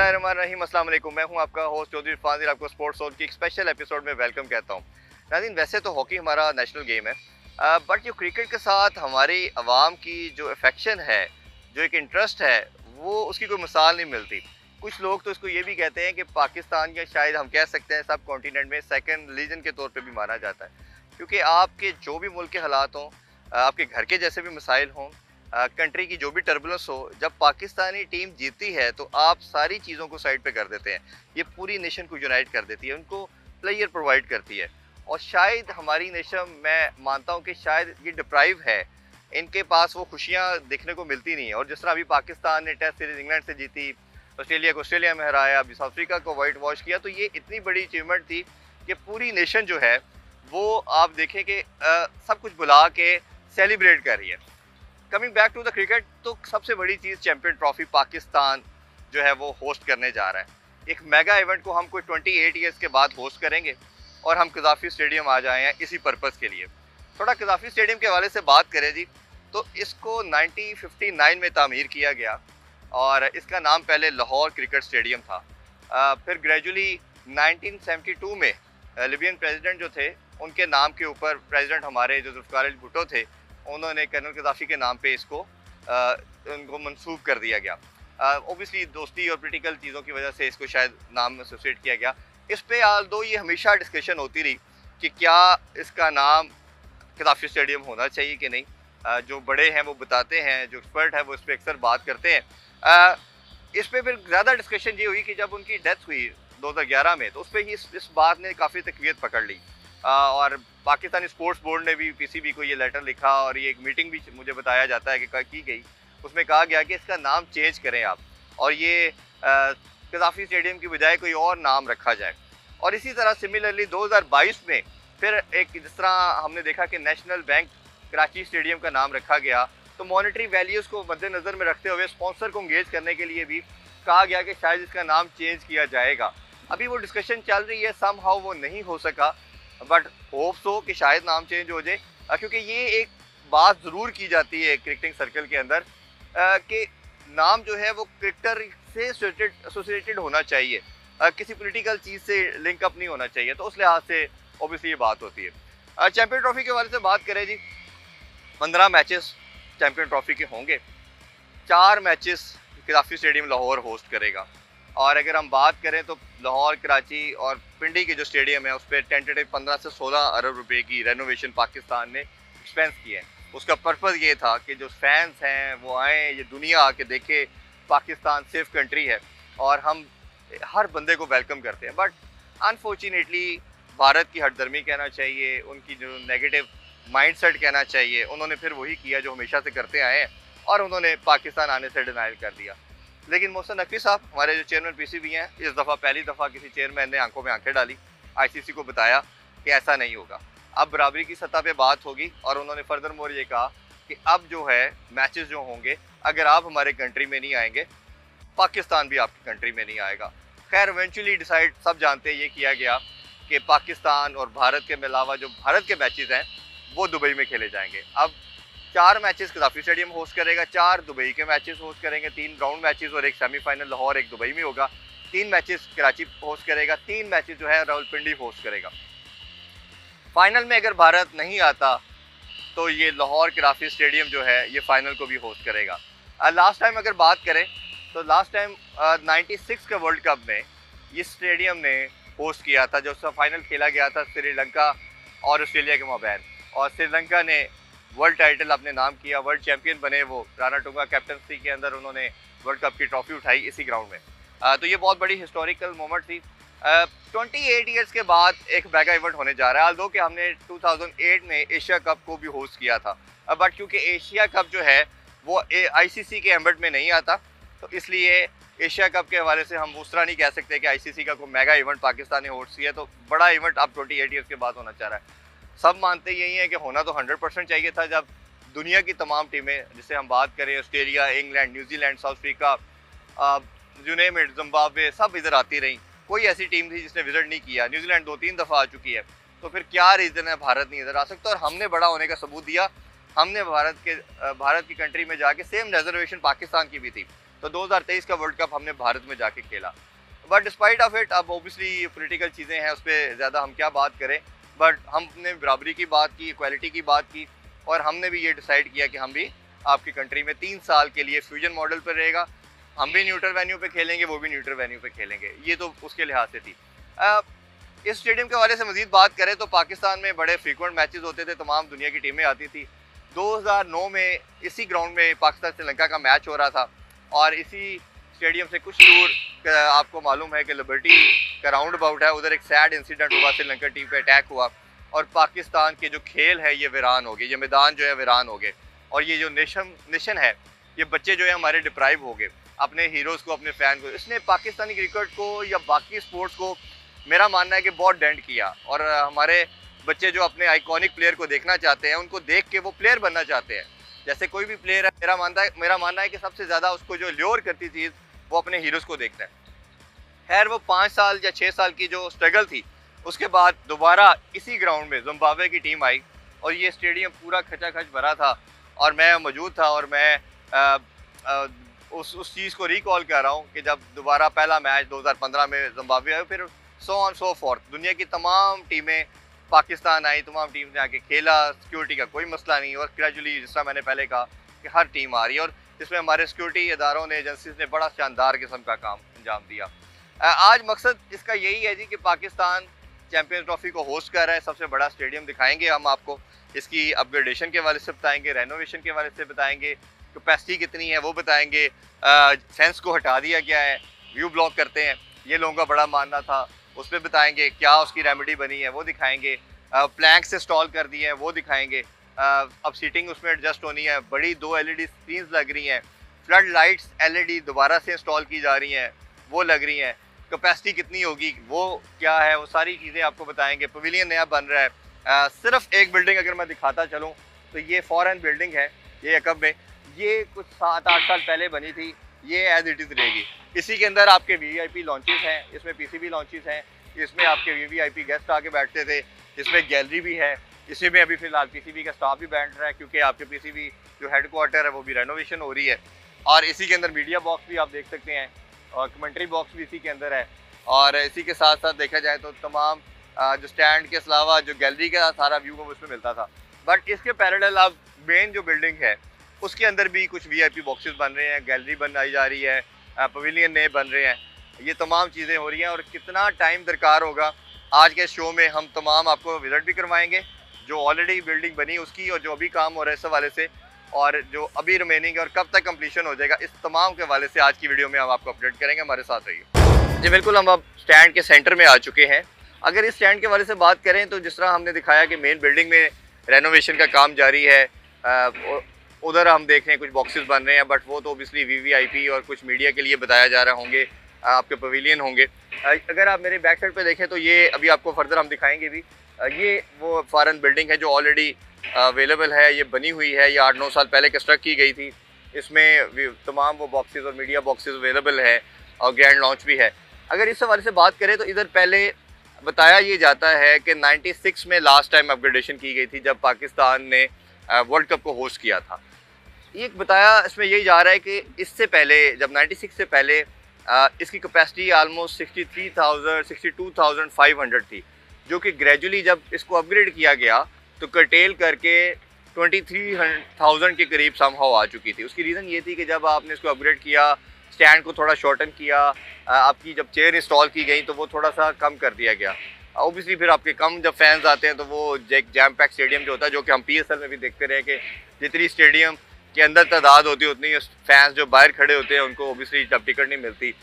बिस्मिल्लाहिर्रहमानिर्रहीम, अस्सलाम वालेकुम। मैं हूं आपका होस्ट चौधरी फाजिल, आपको स्पोर्ट्स जोन की एक स्पेशल एपिसोड में वेलकम कहता हूं। नाज़रीन, वैसे तो हॉकी हमारा नेशनल गेम है, बट जो क्रिकेट के साथ हमारी आवाम की जो अफेक्शन है, जो एक इंटरेस्ट है, वो उसकी कोई मिसाल नहीं मिलती। कुछ लोग तो इसको ये भी कहते हैं कि पाकिस्तान या शायद हम कह सकते हैं सब कॉन्टिनेंट में सेकेंड रिलीजन के तौर पर भी माना जाता है, क्योंकि आपके जो भी मुल्क के हालात हों, आपके घर के जैसे भी मसाइल हों, कंट्री की जो भी टर्बुलेंस हो, जब पाकिस्तानी टीम जीतती है तो आप सारी चीज़ों को साइड पे कर देते हैं। ये पूरी नेशन को यूनाइट कर देती है, उनको प्लेयर प्रोवाइड करती है। और शायद हमारी नेशन, मैं मानता हूँ कि शायद ये डिप्राइव है, इनके पास वो खुशियाँ देखने को मिलती नहीं है। और जिस तरह अभी पाकिस्तान ने टेस्ट सीरीज इंग्लैंड से जीती, ऑस्ट्रेलिया को ऑस्ट्रेलिया में हराया, अभी साउथ अफ्रीका को वाइट वॉश किया, तो ये इतनी बड़ी अचीवमेंट थी कि पूरी नेशन जो है वो आप देखें कि सब कुछ बुला के सेलिब्रेट कर रही है। Coming back to the cricket, तो सबसे बड़ी चीज़ चैंपियन ट्रॉफी पाकिस्तान जो है वो होस्ट करने जा रहा है। एक मेगा इवेंट को हम कोई 28 ईयर्स के बाद होस्ट करेंगे और हम कज़ाफ़ी स्टेडियम आ जाए हैं इसी पर्पज़ के लिए। थोड़ा कज़ाफ़ी स्टेडियम के हवाले से बात करें जी, तो इसको 1959 में तामीर किया गया और इसका नाम पहले लाहौर क्रिकेट स्टेडियम था। फिर ग्रेजुअली 1972 में लिबियन प्रेसिडेंट जो थे, उनके नाम के ऊपर प्रेसिडेंट हमारे जो जुल्फ़िकार अली भुट्टो थे, उन्होंने कर्नल कज़ाफ़ी के नाम पे इसको उनको मंसूब कर दिया गया। ओबियसली दोस्ती और पोलिटिकल चीज़ों की वजह से इसको शायद नाम एसोसिएट किया गया। इस पे दो ये हमेशा डिस्कशन होती रही कि क्या इसका नाम कज़ाफ़ी स्टेडियम होना चाहिए कि नहीं। जो बड़े हैं वो बताते हैं, जो एक्सपर्ट है वो इस पर अक्सर बात करते हैं। इस पर फिर ज़्यादा डिस्कशन ये हुई कि जब उनकी डेथ हुई 2011 में, तो उस पर ही इस बात ने काफ़ी तक़वियत पकड़ ली। और पाकिस्तानी स्पोर्ट्स बोर्ड ने भी पीसीबी को ये लेटर लिखा और ये एक मीटिंग भी मुझे बताया जाता है कि की गई। उसमें कहा गया कि इसका नाम चेंज करें आप, और ये कज़ाफ़ी स्टेडियम की बजाय कोई और नाम रखा जाए। और इसी तरह सिमिलरली 2022 में फिर एक, जिस तरह हमने देखा कि नेशनल बैंक कराची स्टेडियम का नाम रखा गया, तो मॉनेटरी वैल्यूज़ को मद्देनज़र में रखते हुए स्पॉन्सर को इंगेज करने के लिए भी कहा गया कि शायद इसका नाम चेंज किया जाएगा। अभी वो डिस्कशन चल रही है, सम हाउ वो नहीं हो सका, बट होप्स हो कि शायद नाम चेंज हो जाए, क्योंकि ये एक बात ज़रूर की जाती है क्रिकेटिंग सर्कल के अंदर कि नाम जो है वो क्रिकेटर से एसोसिएटेड होना चाहिए, किसी पॉलिटिकल चीज़ से लिंक अप नहीं होना चाहिए। तो उस लिहाज से ऑब्वियसली ये बात होती है। चैम्पियन ट्रॉफी के बारे से बात करें जी, 15 मैचेस चैम्पियन ट्रॉफी के होंगे। 4 मैचेस कज़ाफ़ी स्टेडियम लाहौर होस्ट करेगा। और अगर हम बात करें तो लाहौर, कराची और पिंडी के जो स्टेडियम है उस पर टेंटेटिव 15 से 16 अरब रुपए की रेनोवेशन पाकिस्तान ने एक्सपेंस किए हैं। उसका पर्पज़ ये था कि जो फैंस हैं वो आएँ, ये दुनिया आके देखे पाकिस्तान सेफ कंट्री है और हम हर बंदे को वेलकम करते हैं। बट अनफॉर्चुनेटली भारत की हठधर्मी कहना चाहिए, उनकी जो नेगेटिव माइंडसेट कहना चाहिए, उन्होंने फिर वही किया जो हमेशा से करते आए हैं और उन्होंने पाकिस्तान आने से डिनाइल कर दिया। लेकिन मोहसिन नकवी साहब, हमारे जो चेयरमैन पीसीबी हैं, इस दफ़ा पहली दफ़ा किसी चेयरमैन ने आंखों में आंखें डाली, आईसीसी को बताया कि ऐसा नहीं होगा, अब बराबरी की सतह पे बात होगी। और उन्होंने फर्दर मोर ये कहा कि अब जो है मैचेस जो होंगे, अगर आप हमारे कंट्री में नहीं आएंगे, पाकिस्तान भी आपकी कंट्री में नहीं आएगा। खैर इवेंचुअली डिसाइड सब जानते हैं ये किया गया कि पाकिस्तान और भारत के अलावा जो भारत के मैचेस हैं वो दुबई में खेले जाएंगे। अब 4 मैचेस कज़ाफ़ी स्टेडियम होस्ट करेगा, 4 दुबई के मैचेस होस्ट करेंगे, 3 राउंड मैचेस और एक सेमीफाइनल लाहौर, एक दुबई में होगा। 3 मैचेस कराची होस्ट करेगा, 3 मैचेस जो है रावलपिंडी होस्ट करेगा। फाइनल में अगर भारत नहीं आता तो ये लाहौर कज़ाफ़ी स्टेडियम जो है ये फाइनल को भी होस्ट करेगा। लास्ट टाइम अगर बात करें तो लास्ट टाइम 96 के वर्ल्ड कप में ये स्टेडियम ने होस्ट किया था, जो उसका फाइनल खेला गया था श्रीलंका और ऑस्ट्रेलिया के माबैन, और श्रीलंका ने वर्ल्ड टाइटल अपने नाम किया, वर्ल्ड चैंपियन बने वो। राणा टुंगा कैप्टनसी के अंदर उन्होंने वर्ल्ड कप की ट्रॉफी उठाई इसी ग्राउंड में। तो ये बहुत बड़ी हिस्टोरिकल मोमेंट थी। 28 ईयर्स के बाद एक मेगा इवेंट होने जा रहा है। दो कि हमने 2008 में एशिया कप को भी होस्ट किया था, बट क्योंकि एशिया कप जो है वो आईसीसी के एम्बेड में नहीं आता, तो इसलिए एशिया कप के हवाले से हम उस तरह नहीं कह सकते कि आईसीसी का कोई मेगा इवेंट पाकिस्तान ने होस्ट किया, तो बड़ा इवेंट अब 28 ईयर्स के बाद होना चाह रहा है। सब मानते यही है कि होना तो 100% चाहिए था, जब दुनिया की तमाम टीमें, जिससे हम बात करें Australia, England, New Zealand, south Africa, you name it, Zimbabwe, सब इधर आती रही। कोई ऐसी टीम थी जिसने विजिट नहीं किया। न्यूजीलैंड 2-3 दफ़ा आ चुकी है, तो फिर क्या रीज़न है भारत नहीं इधर आ सकता। और हमने बड़ा होने का सबूत दिया। हमने भारत की कंट्री में जाके, सेम रिजर्वेशन पाकिस्तान की भी थी, तो 2023 का वर्ल्ड कप हमने भारत में जाके खेला। बट डिस्पाइट ऑफ इट, अब ओबियसली पॉलिटिकल चीज़ें हैं, उस पर ज़्यादा हम क्या बात करें, बट हमने बराबरी की बात की, इक्वालिटी की बात की, और हमने भी ये डिसाइड किया कि हम भी आपकी कंट्री में 3 साल के लिए फ्यूजन मॉडल पर रहेगा, हम भी न्यूट्रल वेन्यू पे खेलेंगे, वो भी न्यूट्रल वेन्यू पे खेलेंगे। ये तो उसके लिहाज से थी। इस स्टेडियम के हवाले से मज़ीद बात करें तो पाकिस्तान में बड़े फ्रीक्वेंट मैचेस होते थे, तमाम दुनिया की टीमें आती थी। 2009 में इसी ग्राउंड में पाकिस्तान श्रीलंका का मैच हो रहा था, और इसी स्टेडियम से कुछ दूर आपको मालूम है कि लिबर्टी का राउंड अबाउट है, उधर एक सैड इंसिडेंट हुआ, श्रीलंका टीम पे अटैक हुआ और पाकिस्तान के जो खेल है ये वीरान हो गए, ये मैदान जो है वीरान हो गए, और ये जो नेशन है, ये बच्चे जो है हमारे डिप्राइव हो गए अपने हीरोज़ को, अपने फ़ैन को। इसने पाकिस्तानी क्रिकेट को या बाकी स्पोर्ट्स को, मेरा मानना है कि बहुत डेंट किया, और हमारे बच्चे जो अपने आइकॉनिक प्लेयर को देखना चाहते हैं, उनको देख के वो प्लेयर बनना चाहते हैं। जैसे कोई भी प्लेयर है, मेरा मानना है कि सबसे ज़्यादा उसको जो ल्योर करती चीज़ वो अपने हीरोज़ को देखना है। खैर वो 5 साल या 6 साल की जो स्ट्रगल थी, उसके बाद दोबारा इसी ग्राउंड में जिम्बाब्वे की टीम आई, और ये स्टेडियम पूरा खचाखच भरा था, और मैं मौजूद था, और मैं उस चीज़ को रिकॉल कर रहा हूँ कि जब दोबारा पहला मैच 2015 में जिम्बाब्वे आया, फिर सो ऑन सो फोर्थ दुनिया की तमाम टीमें पाकिस्तान आई, तमाम टीम ने आके खेला, सिक्योरिटी का कोई मसला नहीं, और ग्रेजुअली जिस तरह मैंने पहले कहा कि हर टीम आ रही है, और इसमें हमारे सिक्योरिटी इदारों ने, एजेंसीज ने बड़ा शानदार किस्म का काम अंजाम दिया। आज मकसद इसका यही है जी कि पाकिस्तान चैम्पियंस ट्रॉफी को होस्ट कर रहा है, सबसे बड़ा स्टेडियम दिखाएंगे हम आपको, इसकी अपग्रेडेशन के हवाले से बताएंगे, रेनोवेशन के हवाले से बताएंगे, कैपेसिटी कितनी है वो बताएंगे, फेंस को हटा दिया गया है, व्यू ब्लॉक करते हैं, ये लोगों का बड़ा मानना था, उस पर बताएंगे, क्या उसकी रेमेडी बनी है वो दिखाएंगे, प्लैंक से इंस्टॉल कर दिए हैं वो दिखाएंगे, अब सीटिंग उसमें एडजस्ट होनी है, बड़ी 2 LED स्क्रीन लग रही हैं, फ्लड लाइट्स LED दोबारा से इंस्टॉल की जा रही हैं, वो लग रही हैं, कैपेसिटी कितनी होगी वो क्या है, वो सारी चीज़ें आपको बताएंगे। पवेलियन नया बन रहा है। सिर्फ एक बिल्डिंग अगर मैं दिखाता चलूँ तो ये फॉरेन बिल्डिंग है, ये अकब में, ये कुछ 7-8 साल पहले बनी थी, ये एज इट इज़ रहेगी। इसी के अंदर आपके VIP लॉन्चेस हैं, इसमें PCB लॉन्चेस हैं, इसमें आपके VIP गेस्ट आके बैठते थे, इसमें गैलरी भी है, इसी में अभी फ़िलहाल PCB का स्टाफ भी बैठ रहा है, क्योंकि आपके PCB जो हेडक्वार्टर है वो भी रेनोवेशन हो रही है, और इसी के अंदर मीडिया बॉक्स भी आप देख सकते हैं, और कमेंट्री बॉक्स भी इसी के अंदर है, और इसी के साथ साथ देखा जाए तो तमाम जो स्टैंड के अलावा जो गैलरी का सारा व्यू वो उसमें मिलता था। बट इसके पैरेलल अब मेन जो बिल्डिंग है उसके अंदर भी कुछ VIP बॉक्सेस बन रहे हैं, गैलरी बनाई जा रही है, पवेलियन नए बन रहे हैं, ये तमाम चीज़ें हो रही हैं, और कितना टाइम दरकार होगा। आज के शो में हम तमाम आपको विजिट भी करवाएंगे, जो ऑलरेडी बिल्डिंग बनी उसकी, और जो अभी काम हो रहा है इस हवाले से, और जो अभी रिमेनिंग है और कब तक कंप्लीशन हो जाएगा, इस तमाम के हवाले से आज की वीडियो में हम आपको अपडेट करेंगे। हमारे साथ रहिए जी। बिल्कुल, हम अब स्टैंड के सेंटर में आ चुके हैं। अगर इस स्टैंड के हवाले से बात करें तो जिस तरह हमने दिखाया कि मेन बिल्डिंग में रेनोवेशन का काम जारी है, उधर हम देख रहे हैं कुछ बॉक्सेस बन रहे हैं, बट वो तो ओबियसली VVIP और कुछ मीडिया के लिए बताया जा रहा होंगे, आपके पवेलियन होंगे। अगर आप मेरे बैक साइड पे देखें तो ये अभी आपको फर्दर हम दिखाएंगे भी, ये वो फॉरेन बिल्डिंग है जो ऑलरेडी अवेलेबल है, ये बनी हुई है, ये 8-9 साल पहले कंस्ट्रक्ट की गई थी, इसमें तमाम वो बॉक्सेस और मीडिया बॉक्सेस अवेलेबल है, और ग्रैंड लॉन्च भी है। अगर इस हवाले से बात करें तो इधर पहले बताया ये जाता है कि 96 में लास्ट टाइम अपग्रेडेशन की गई थी, जब पाकिस्तान ने वर्ल्ड कप को होस्ट किया था। ये बताया इसमें यही जा रहा है कि इससे पहले, जब 96 से पहले इसकी कैपेसिटी आलमोस्ट 62,500 थी, जो कि ग्रेजुअली जब इसको अपग्रेड किया गया तो कर्टेल करके 23,000 के करीब समहाउ आ चुकी थी। उसकी रीज़न ये थी कि जब आपने इसको अपग्रेड किया, स्टैंड को थोड़ा शॉर्टन किया, आपकी जब चेयर इंस्टॉल की गई तो वो थोड़ा सा कम कर दिया गया। ओबियसली फिर आपके कम जब फैंस आते हैं तो वो जैम पैक स्टेडियम जो होता है, जो कि हम PSL में भी देखते रहे कि जितनी स्टेडियम के अंदर तादाद होती है उतनी फैंस जो बाहर खड़े होते हैं उनको ओबियसली जब टिकट नहीं मिलती।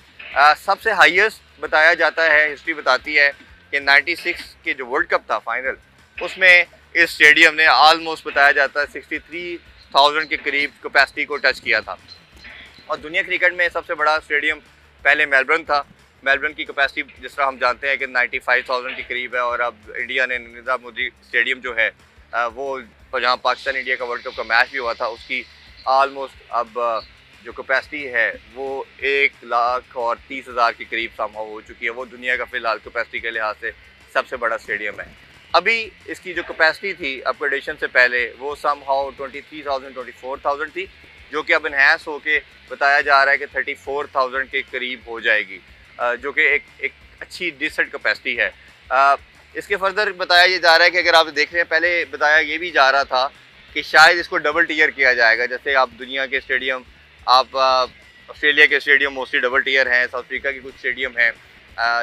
सबसे हाईएस्ट बताया जाता है, हिस्ट्री बताती है कि 96 के जो वर्ल्ड कप था फाइनल, उसमें इस स्टेडियम ने आलमोस्ट बताया जाता है 63,000 के करीब कैपेसिटी को टच किया था। और दुनिया क्रिकेट में सबसे बड़ा स्टेडियम पहले मेलबर्न था। मेलबर्न की कैपेसिटी जिस तरह हम जानते हैं कि 95,000 के करीब है, और अब इंडिया ने नरेंद्र मोदी स्टेडियम जो है वो जहाँ पाकिस्तान इंडिया का वर्ल्ड कप का मैच भी हुआ था, उसकी आलमोस्ट अब जो कैपेसिटी है वो 1,30,000 के करीब समहाउ हो चुकी है। वो दुनिया का फ़िलहाल कैपेसिटी के लिहाज से सबसे बड़ा स्टेडियम है। अभी इसकी जो कैपेसिटी थी अपग्रेडेशन से पहले वो समहाउ 23,000 24,000 थी, जो कि अब इन्हेंस होके बताया जा रहा है कि 34,000 के करीब हो जाएगी, जो कि एक अच्छी डिसेंट कैपेसिटी है। इसके फर्दर बताया ये जा रहा है कि अगर आप देख रहे हैं, पहले बताया ये भी जा रहा था कि शायद इसको डबल टीयर किया जाएगा। जैसे आप दुनिया के स्टेडियम, आप ऑस्ट्रेलिया के स्टेडियम मोस्टली डबल टीयर हैं, साउथ अफ्रीका के कुछ स्टेडियम हैं,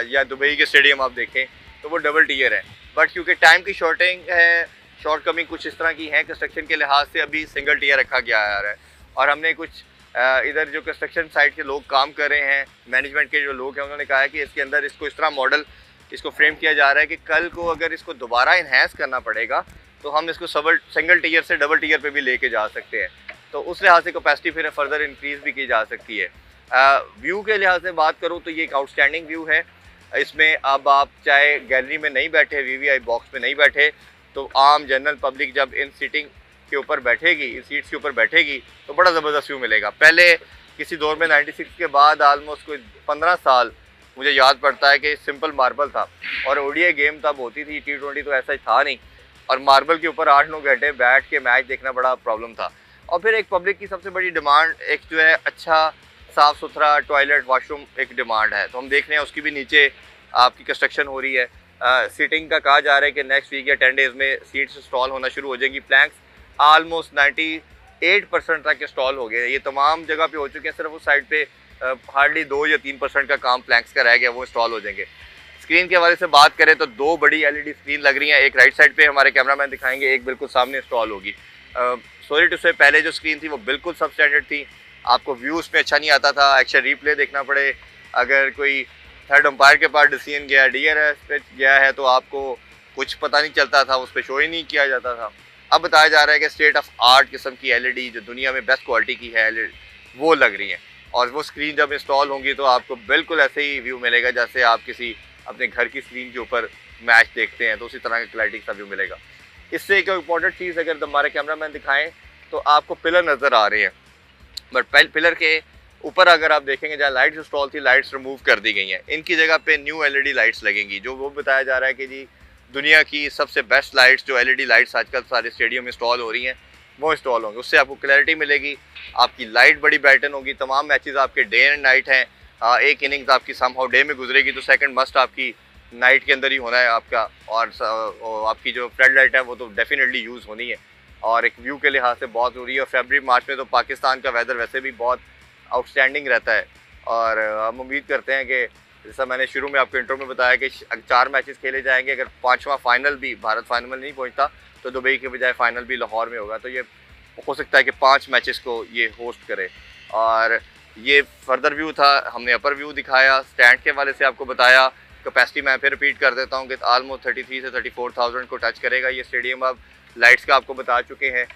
या दुबई के स्टेडियम आप देखें तो वो डबल टीयर है। बट क्योंकि टाइम की शॉर्टिंग है, शॉर्ट कमिंग कुछ इस तरह की है कंस्ट्रक्शन के लिहाज से, अभी सिंगल टीयर रखा गया है। और हमने कुछ इधर जो कंस्ट्रक्शन साइट के लोग काम कर रहे हैं, मैनेजमेंट के जो लोग हैं, उन्होंने कहा है कि इसके अंदर इसको इस तरह मॉडल इसको फ्रेम किया जा रहा है कि कल को अगर इसको दोबारा इन्हेंस करना पड़ेगा तो हम इसको सिंगल टीयर से डबल टीयर पे भी लेके जा सकते हैं। तो उस लिहाज से कैपेसिटी फिर फर्दर इंक्रीज़ भी की जा सकती है। व्यू के लिहाज से बात करूँ तो ये एक आउटस्टैंडिंग व्यू है। इसमें अब आप चाहे गैलरी में नहीं बैठे, वीवीआई बॉक्स में नहीं बैठे, तो आम जनरल पब्लिक जब इन सीटिंग के ऊपर बैठेगी, इन सीट्स के ऊपर बैठेगी, तो बड़ा ज़बरदस्त व्यू मिलेगा। पहले किसी दौर में 96 के बाद ऑलमोस्ट कोई 15 साल मुझे याद पड़ता है कि सिंपल मार्बल था और ओडीआई गेम तब होती थी, T20 तो ऐसा ही था नहीं, और मार्बल के ऊपर 8-9 घंटे बैठ के मैच देखना बड़ा प्रॉब्लम था। और फिर एक पब्लिक की सबसे बड़ी डिमांड एक जो है अच्छा साफ़ सुथरा टॉयलेट वॉशरूम एक डिमांड है। तो हम देख रहे हैं उसकी भी नीचे आपकी कंस्ट्रक्शन हो रही है। सीटिंग का कहा जा रहा है कि नेक्स्ट वीक या 10 डेज़ में सीट्स इंस्टॉल होना शुरू हो जाएंगी। प्लैंक्स आलमोस्ट 98% तक इंस्टॉल हो गए। ये तमाम जगह पे हो चुके हैं, सिर्फ उस साइड पे हार्डली 2 या 3% का काम प्लैंक्स का रह गया, वो इंस्टॉल हो जाएंगे। स्क्रीन के हवाले से बात करें तो 2 बड़ी एलईडी स्क्रीन लग रही हैं। एक राइट साइड पे हमारे कैमरामैन दिखाएंगे, एक बिल्कुल सामने इंस्टॉल होगी। सॉरी टू से पहले जो स्क्रीन थी वो बिल्कुल सब स्टैंडर्ड थी, आपको व्यू उसमें अच्छा नहीं आता था, एक्शन रीप्ले देखना पड़े। अगर कोई थर्ड अंपायर के पास डिसीजन गया, DRS पे गया है, तो आपको कुछ पता नहीं चलता था, उस पर शो ही नहीं किया जाता था। अब बताया जा रहा है कि स्टेट ऑफ आर्ट किस्म की एलईडी जो दुनिया में बेस्ट क्वालिटी की है एलईडी वो लग रही हैं, और वो स्क्रीन जब इंस्टॉल होंगी तो आपको बिल्कुल ऐसे ही व्यू मिलेगा जैसे आप किसी अपने घर की स्क्रीन के ऊपर मैच देखते हैं, तो उसी तरह का क्लैरिटी का व्यू मिलेगा। इससे एक इंपॉर्टेंट चीज़ अगर हमारे कैमरामैन दिखाएं तो आपको पिलर नज़र आ रहे हैं, बट पिलर के ऊपर अगर आप देखेंगे जहाँ लाइट्स इंस्टॉल थी, लाइट्स रिमूव कर दी गई हैं। इनकी जगह पे न्यू एलईडी लाइट्स लगेंगी, जो वो बताया जा रहा है कि जी दुनिया की सबसे बेस्ट लाइट्स जो एलईडी लाइट्स आजकल सारे स्टेडियम में इंस्टॉल हो रही हैं वो इंस्टॉल होंगी। उससे आपको क्लैरिटी मिलेगी, आपकी लाइट बड़ी ब्राइटन होगी। तमाम मैचेस आपके डे एंड नाइट हैं, एक इनिंग्स आपकी समहाउ डे में गुजरेगी तो सेकंड मस्ट आपकी नाइट के अंदर ही होना है आपका, और आपकी जो फ्लड लाइट है वो तो डेफिनेटली यूज़ होनी है, और एक व्यू के लिहाज से बहुत ज़रूरी है। और फरवरी मार्च में तो पाकिस्तान का वेदर वैसे भी बहुत आउटस्टैंडिंग रहता है, और हम उम्मीद करते हैं कि जैसा मैंने शुरू में आपको इंट्रो में बताया कि 4 मैचेस खेले जाएंगे। अगर 5वां फाइनल भी भारत फाइनल में नहीं पहुंचता तो दुबई के बजाय फाइनल भी लाहौर में होगा, तो ये हो सकता है कि 5 मैचेस को ये होस्ट करे। और ये फर्दर व्यू था, हमने अपर व्यू दिखाया, स्टैंड के वाले से आपको बताया। कैपेसिटी मैं फिर रिपीट कर देता हूँ कि आलमोस्ट 33 से 34,000 को टच करेगा ये स्टेडियम। अब लाइट्स का आपको बता चुके हैं,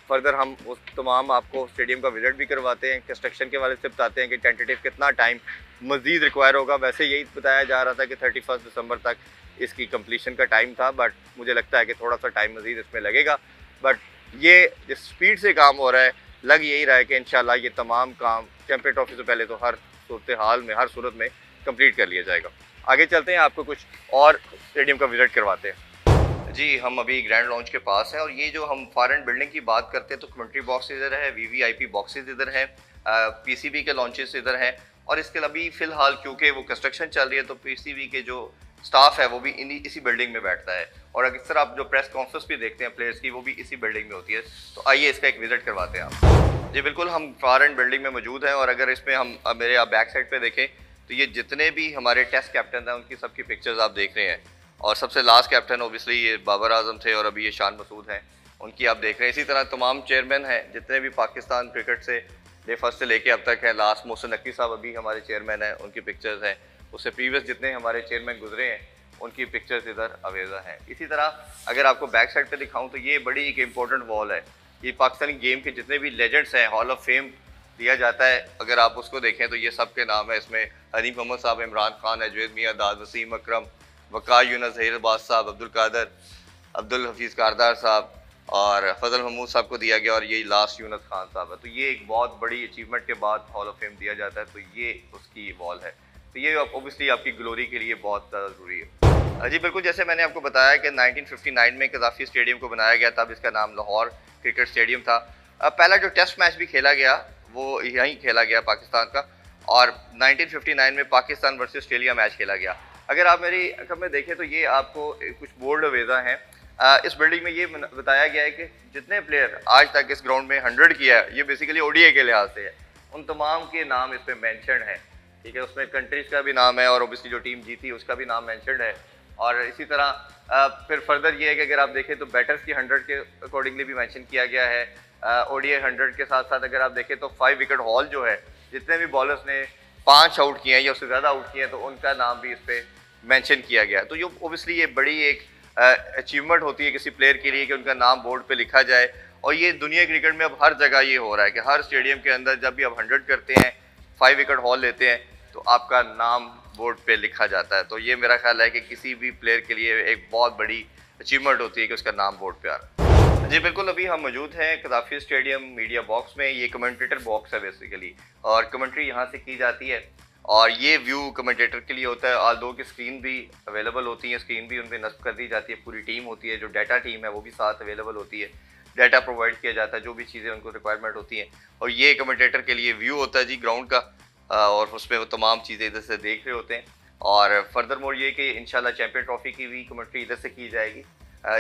फर्दर हम उस तमाम आपको स्टेडियम का विजिट भी करवाते हैं, कंस्ट्रक्शन के वाले से बताते हैं कि टेंटेटिव कितना टाइम मज़ीद रिक्वायर होगा। वैसे यही बताया जा रहा था कि 31 दिसंबर तक इसकी कंप्लीशन का टाइम था, बट मुझे लगता है कि थोड़ा सा टाइम मज़ीद इसमें लगेगा। बट ये जिस स्पीड से काम हो रहा है, लग यही रहा है कि इंशाल्लाह ये तमाम काम चैंपियन ट्रॉफी से पहले तो हर सूरत हाल में, हर सूरत में कंप्लीट कर लिया जाएगा। आगे चलते हैं, आपको कुछ और स्टेडियम का विजिट करवाते हैं। जी, हम अभी ग्रैंड लॉन्च के पास हैं, और ये जो हम फॉर एंड बिल्डिंग की बात करते हैं तो कमेंट्री बॉक्स इधर है, VVIP बॉक्सेस इधर है, PCB के लॉन्चेस इधर हैं, और इसके अभी फ़िलहाल क्योंकि वो कंस्ट्रक्शन चल रही है तो PCB के जो स्टाफ है वो भी इसी बिल्डिंग में बैठता है, और अक्सर आप जो प्रेस कॉन्फ्रेंस भी देखते हैं प्लेयर्स की वो भी इसी बिल्डिंग में होती है। तो आइए इसका एक विजिट करवाते हैं आप। जी बिल्कुल, हम फॉर एंड बिल्डिंग में मौजूद हैं, और अगर इसमें हम मेरे आप बैक साइड पे देखें तो ये जितने भी हमारे टेस्ट कैप्टन हैं उनकी सबकी पिक्चर्स आप देख रहे हैं, और सबसे लास्ट कैप्टन ओबियसली ये बाबर आजम थे, और अभी ये शान मसूद हैं, उनकी आप देख रहे हैं। इसी तरह तमाम चेयरमैन हैं जितने भी पाकिस्तान क्रिकेट से डे फर्स्ट से लेके अब तक है। लास्ट मोहसिन नकवी साहब अभी हमारे चेयरमैन हैं, उनकी पिक्चर्स हैं। उससे प्रीवियस जितने हमारे चेयरमैन गुजरे हैं उनकी पिक्चर्स इधर अवेजा हैं। इसी तरह अगर आपको बैक साइड पे दिखाऊं तो ये बड़ी एक इम्पोर्टेंट वॉल है। ये पाकिस्तानी गेम के जितने भी लेजेंड्स हैं, हॉल ऑफ फेम दिया जाता है, अगर आप उसको देखें तो ये सब के नाम है। इसमें हनीफ मोहम्मद साहब, इमरान खान, अजवेद मियाँ, दाद वसीम अकरम, वक़ार यूनुस, ज़हीर अब्बास साहब, अब्दुल कादर, अब्दुल हफीज़ कारदार साहब और फजल महमूद साहब को दिया गया, और ये लास्ट यूनुस खान साहब है। तो ये एक बहुत बड़ी अचीवमेंट के बाद हॉल ऑफ फेम दिया जाता है, तो ये उसकी वॉल है। तो ये ओबियसली आपकी ग्लोरी के लिए बहुत ज़्यादा ज़रूरी है। जी बिल्कुल, जैसे मैंने आपको बताया कि 1959 में कज़ाफ़ी स्टेडियम को बनाया गया, तब इसका नाम लाहौर क्रिकेट स्टेडियम था, पहला जो टेस्ट मैच भी खेला गया वो यहीं खेला गया पाकिस्तान का, और 1959 में पाकिस्तान वर्सेस ऑस्ट्रेलिया मैच खेला गया। अगर आप मेरी अगर में देखें तो ये आपको कुछ बोर्ड अवेजा हैं। इस बिल्डिंग में ये बताया गया है कि जितने प्लेयर आज तक इस ग्राउंड में 100 किया है, ये बेसिकली ओडीआई के लिहाज से है, उन तमाम के नाम इस पे मेंशन है। ठीक है, उसमें कंट्रीज का भी नाम है और ओबियसली जो टीम जीती उसका भी नाम मेंशन है। और इसी तरह फिर फर्दर ये है कि अगर आप देखें तो बैटर्स की 100 के अकॉर्डिंगली भी मेंशन किया गया है। ओडीआई 100 के साथ साथ अगर आप देखें तो 5 विकेट हॉल जो है, जितने भी बॉलर्स ने 5 आउट किए हैं या उससे ज़्यादा आउट किए हैं, तो उनका नाम भी इस पर मेंशन किया गया। तो ये ओबियसली ये बड़ी एक अचीवमेंट होती है किसी प्लेयर के लिए कि उनका नाम बोर्ड पे लिखा जाए। और ये दुनिया क्रिकेट में अब हर जगह ये हो रहा है कि हर स्टेडियम के अंदर जब भी आप 100 करते हैं, 5 विकेट हॉल लेते हैं, तो आपका नाम बोर्ड पे लिखा जाता है। तो ये मेरा ख्याल है कि किसी भी प्लेयर के लिए एक बहुत बड़ी अचीवमेंट होती है कि उसका नाम बोर्ड पे आ रहा है। जी बिल्कुल, अभी हम मौजूद हैं कदाफी स्टेडियम मीडिया बॉक्स में। ये कमेंटेटर बॉक्स है बेसिकली, और कमेंट्री यहाँ से की जाती है और ये व्यू कमेंटेटर के लिए होता है। आल दो की स्क्रीन भी अवेलेबल होती है, स्क्रीन भी उन पर नस्ब कर दी जाती है, पूरी टीम होती है, जो डाटा टीम है वो भी साथ अवेलेबल होती है, डाटा प्रोवाइड किया जाता है, जो भी चीज़ें उनको रिक्वायरमेंट होती हैं। और ये कमेंटेटर के लिए व्यू होता है जी ग्राउंड का, और उसमें वो तमाम चीज़ें इधर से देख रहे होते हैं। और फर्दर मोर ये कि इंशाल्लाह चैंपियन ट्रॉफी की भी कमेंट्री इधर से की जाएगी।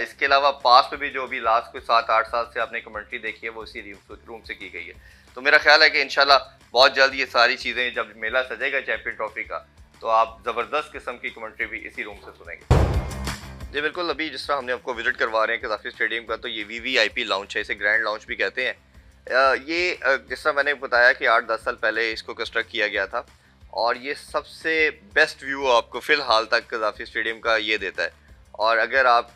इसके अलावा पास में भी जो अभी लास्ट कुछ 7-8 साल से आपने कमेंट्री देखी है वो इसी रूम से की गई है। तो मेरा ख्याल है कि इंशाल्लाह बहुत जल्द ये सारी चीज़ें, जब मेला सजेगा चैंपियन ट्रॉफी का, तो आप ज़बरदस्त किस्म की कमेंट्री भी इसी रूम से सुनेंगे। जी बिल्कुल, अभी जिस तरह हमने आपको विजिट करवा रहे हैं कदाफी स्टेडियम का, तो ये वीवीआईपी लाउंज है, इसे ग्रैंड लाउंज भी कहते हैं। ये जिस तरह मैंने बताया कि 8-10 साल पहले इसको कंस्ट्रक्ट किया गया था, और ये सबसे बेस्ट व्यू आपको फ़िलहाल तक कदाफी स्टेडियम का ये देता है। और अगर आप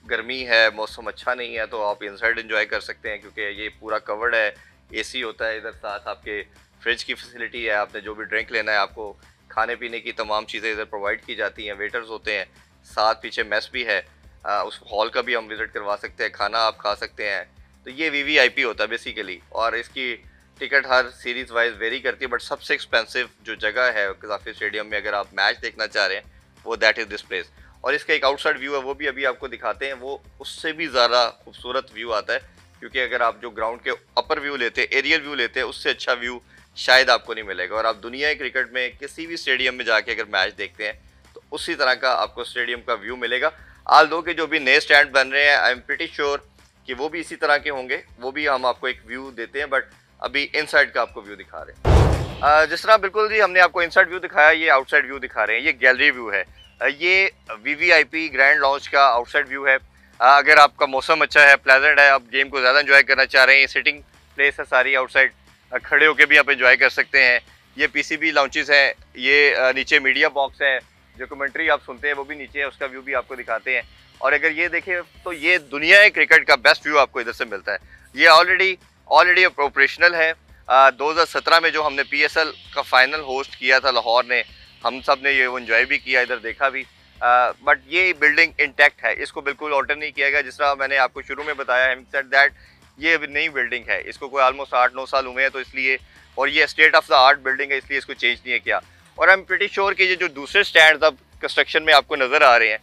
गर्मी है, मौसम अच्छा नहीं है, तो आप इनसाइड एंजॉय कर सकते हैं, क्योंकि ये पूरा कवर्ड है, एसी होता है इधर, साथ आपके फ्रिज की फैसिलिटी है, आपने जो भी ड्रिंक लेना है, आपको खाने पीने की तमाम चीज़ें इधर प्रोवाइड की जाती हैं, वेटर्स होते हैं, साथ पीछे मेस भी है। उस हॉल का भी हम विज़िट करवा सकते हैं, खाना आप खा सकते हैं। तो ये वीवीआईपी होता है बेसिकली, और इसकी टिकट हर सीरीज़ वाइज वेरी करती है, बट सबसे एक्सपेंसिव जो जगह है कदाफी स्टेडियम में अगर आप मैच देखना चाह रहे हैं, वो दैट इज़ दिस प्लेस। और इसका एक आउटसाइड व्यू है, वो भी अभी आपको दिखाते हैं, वो उससे भी ज़्यादा खूबसूरत व्यू आता है, क्योंकि अगर आप जो ग्राउंड के अपर व्यू लेते हैं, एरियल व्यू लेते हैं, उससे अच्छा व्यू शायद आपको नहीं मिलेगा। और आप दुनिया क्रिकेट में किसी भी स्टेडियम में जाके अगर मैच देखते हैं, तो उसी तरह का आपको स्टेडियम का व्यू मिलेगा। आल दो के जो भी नए स्टैंड बन रहे हैं, आई एम प्रीटी श्योर कि वो भी इसी तरह के होंगे, वो भी हम आपको एक व्यू देते हैं, बट अभी इनसाइड का आपको व्यू दिखा रहे हैं। जिस तरह बिल्कुल जी हमने आपको इनसाइड व्यू दिखाया, ये आउटसाइड व्यू दिखा रहे हैं, ये गैलरी व्यू है। ये वीवीआईपी ग्रैंड लॉन्च का आउटसाइड व्यू है। अगर आपका मौसम अच्छा है, प्लेजेंट है, आप गेम को ज़्यादा एंजॉय करना चाह रहे हैं, ये सिटिंग प्लेस है सारी आउटसाइड, खड़े होकर भी आप एंजॉय कर सकते हैं। ये पीसीबी लाउंचेस हैं, ये नीचे मीडिया बॉक्स है, जो कमेंट्री आप सुनते हैं वो भी नीचे है, उसका व्यू भी आपको दिखाते हैं। और अगर ये देखें तो ये दुनिया क्रिकेट का बेस्ट व्यू आपको इधर से मिलता है। ये ऑलरेडी ऑपरेशनल है। 2017 में जो हमने पीएसएल का फाइनल होस्ट किया था लाहौर ने, हम सब ने ये एंजॉय भी किया, इधर देखा भी। बट ये बिल्डिंग इंटैक्ट है, इसको बिल्कुल ऑल्टर नहीं किया गया। जिस तरह मैंने आपको शुरू में बताया है दैट ये नई बिल्डिंग है, इसको कोई ऑलमोस्ट 8-9 साल हुए हैं, तो इसलिए, और ये state of the art building है, इसलिए इसको चेंज नहीं है किया। और आई एम प्रीटी श्योर कि ये जो दूसरे स्टैंड अब कंस्ट्रक्शन में आपको नज़र आ रहे हैं,